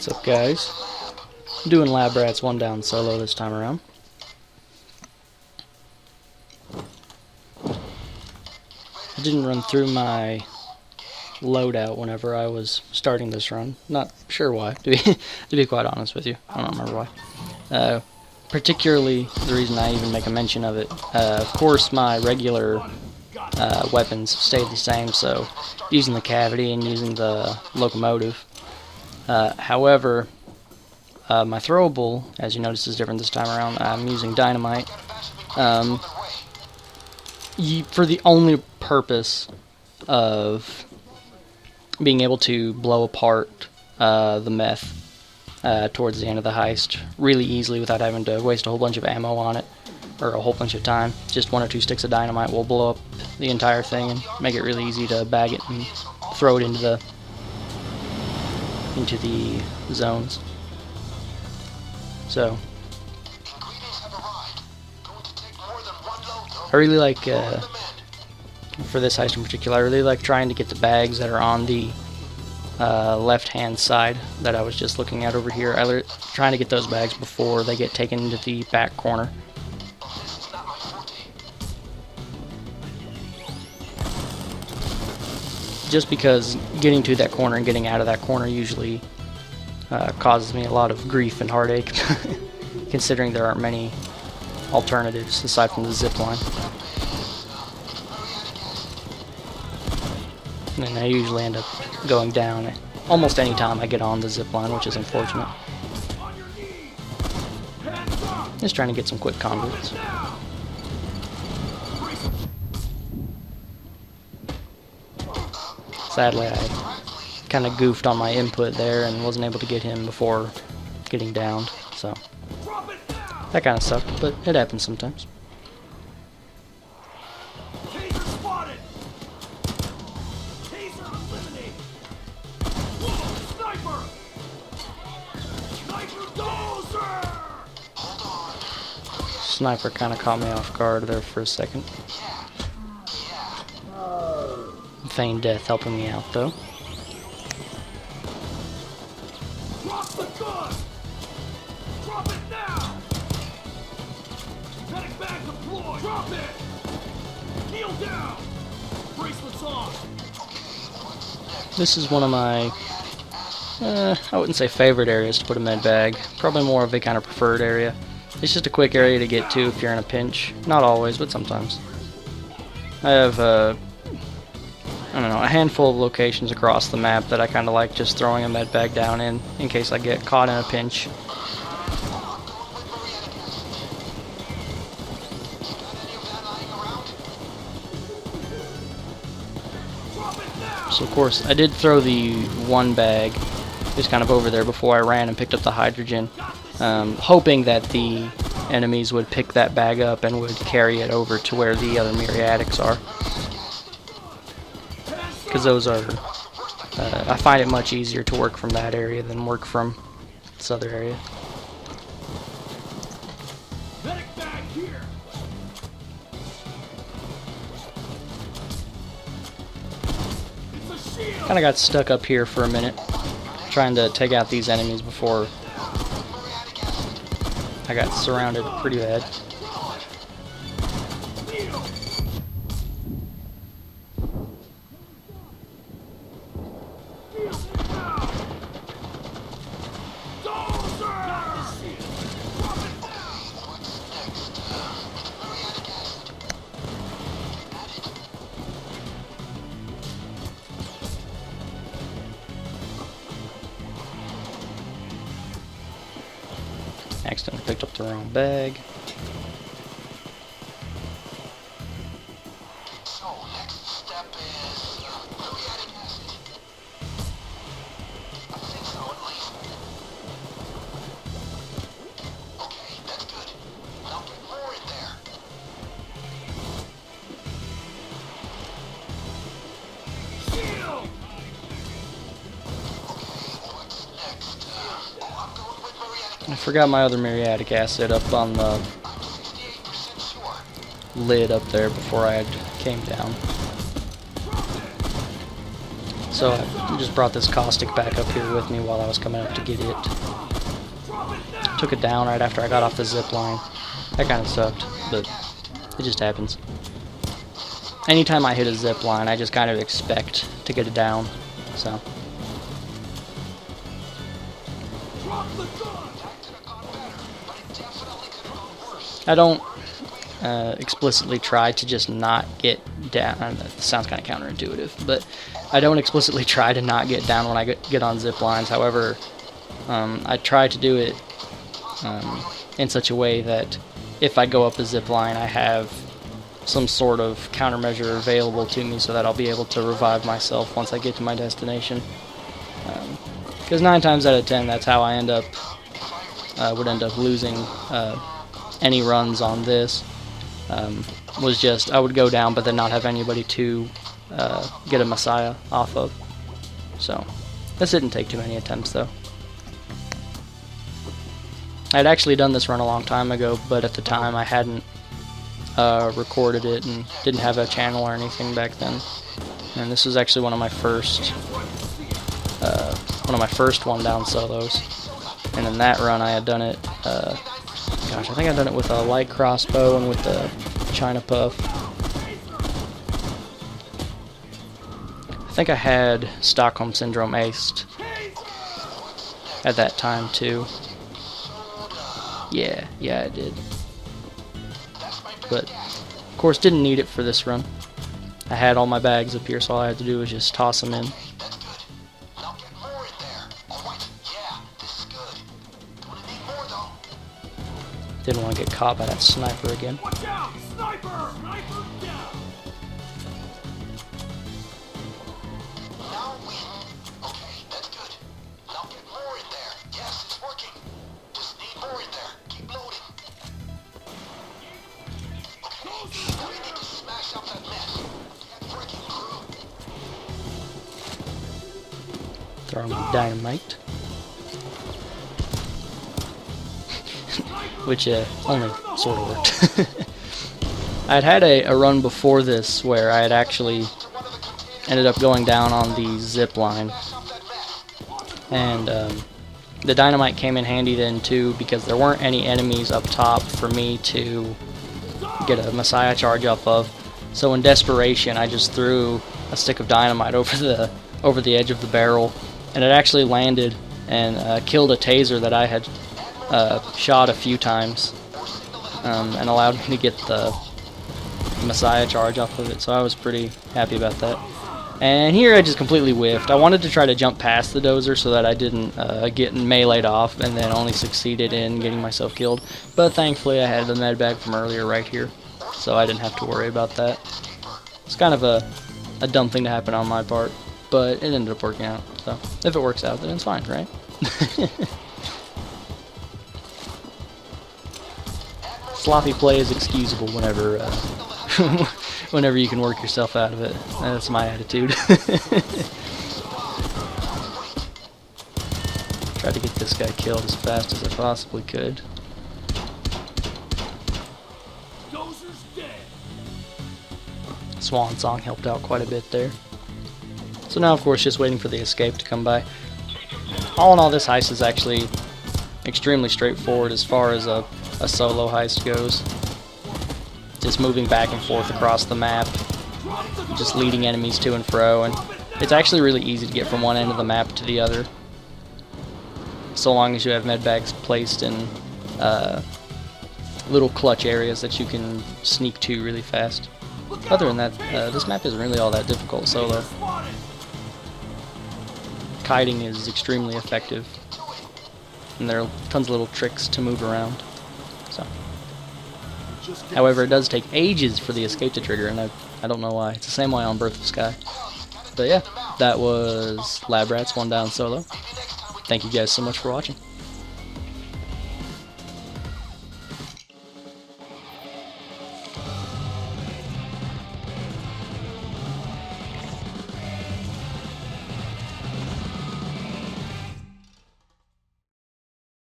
What's up, guys? I'm doing Lab Rats 1 down solo this time around. I didn't run through my loadout whenever I was starting this run. Not sure why, to be quite honest with you. I don't remember why. Particularly, the reason I even make a mention of it. Of course, my regular weapons stayed the same, so using the cavity and using the locomotive. However, my throwable, as you notice, is different this time around. I'm using dynamite for the only purpose of being able to blow apart the meth towards the end of the heist really easily without having to waste a whole bunch of ammo on it or a whole bunch of time. Just 1 or 2 sticks of dynamite will blow up the entire thing and make it really easy to bag it and throw it into the zones. So I really like, for this heist in particular, I really like trying to get the bags that are on the left-hand side that I was just looking at over here. Trying to get those bags before they get taken into the back corner. Just because getting to that corner and getting out of that corner usually causes me a lot of grief and heartache, considering there aren't many alternatives aside from the zip line. And I usually end up going down almost any time I get on the zip line, which is unfortunate. Just trying to get some quick conduits. Sadly, I kind of goofed on my input there and wasn't able to get him before getting downed, so that kind of sucked, but it happens sometimes. Sniper kind of caught me off guard there for a second. Feigned death helping me out though. Drop the gun! Drop it now! Medic bag deployed! Drop it! Kneel down! Bracelets on! This is one of my, I wouldn't say favorite areas to put a med bag. Probably more of a kind of preferred area. It's just a quick area to get to if you're in a pinch. Not always, but sometimes. I have, I don't know, a handful of locations across the map that I kind of like just throwing a med bag down in case I get caught in a pinch. So of course, I did throw the one bag just kind of over there before I ran and picked up the hydrogen, hoping that the enemies would pick that bag up and would carry it over to where the other muriatics are. Because those are, I find it much easier to work from that area than work from this other area. Kind of got stuck up here for a minute, trying to take out these enemies before I got surrounded pretty bad. Accidentally picked up the wrong bag. So next step is I think so at least. Okay, that's good. Now get more in there. Shield! Okay, what's next? I'm going with Marietta. I forgot my other muriatic acid up on the lid up there before I came down. So I just brought this caustic back up here with me while I was coming up to get it. Took it down right after I got off the zip line. That kind of sucked, but it just happens. Anytime I hit a zip line, I just kind of expect to get it down. So. I don't explicitly try to just not get down. That sounds kind of counterintuitive, but I don't explicitly try to not get down when I get on zip lines. However, I try to do it in such a way that if I go up a zip line, I have some sort of countermeasure available to me so that I'll be able to revive myself once I get to my destination. Because 9 times out of 10, that's how I would end up losing any runs on this. Was just I would go down but then not have anybody to get a Messiah off of. So this didn't take too many attempts though. I'd actually done this run a long time ago, but at the time I hadn't recorded it and didn't have a channel or anything back then. And this was actually one of my first one down solos. And in that run I had done it, gosh, I think I'd done it with a light crossbow and with the China Puff. I think I had Stockholm Syndrome aced at that time too. Yeah, I did. But, of course, didn't need it for this run. I had all my bags up here, so all I had to do was just toss them in. Didn't want to get caught by that sniper again. Watch out! Sniper! Sniper down! Now we... Okay, that's good. Now get more in there. Yes, it's working. Just need more in there. Keep loading. Okay, now we need to smash up that mess. Get working, crew. Throwing dynamite. Which only sort of worked. I'd had a run before this where I had actually ended up going down on the zip line, and the dynamite came in handy then too because there weren't any enemies up top for me to get a Messiah charge up of. So in desperation, I just threw a stick of dynamite over the edge of the barrel, and it actually landed and killed a taser that I had shot a few times, and allowed me to get the Messiah charge off of it, so I was pretty happy about that. And here I just completely whiffed. I wanted to try to jump past the dozer so that I didn't get meleeed off, and then only succeeded in getting myself killed. But thankfully I had the med bag from earlier right here, so I didn't have to worry about that. It's kind of a dumb thing to happen on my part, but it ended up working out. So if it works out, then it's fine, right? Sloppy play is excusable whenever whenever you can work yourself out of it. That's my attitude. Tried to get this guy killed as fast as I possibly could. Dozer's dead. Swan Song helped out quite a bit there. So now, of course, just waiting for the escape to come by. All in all, this heist is actually extremely straightforward as far as a solo heist goes. Just moving back and forth across the map, just leading enemies to and fro, and it's actually really easy to get from one end of the map to the other, so long as you have med bags placed in little clutch areas that you can sneak to really fast. Other than that, this map isn't really all that difficult solo. Kiting is extremely effective, and there are tons of little tricks to move around. So, however, it does take ages for the escape to trigger, and I don't know why. It's the same way on Birth of Sky. But yeah, that was Lab Rats 1 Down Solo. Thank you guys so much for watching.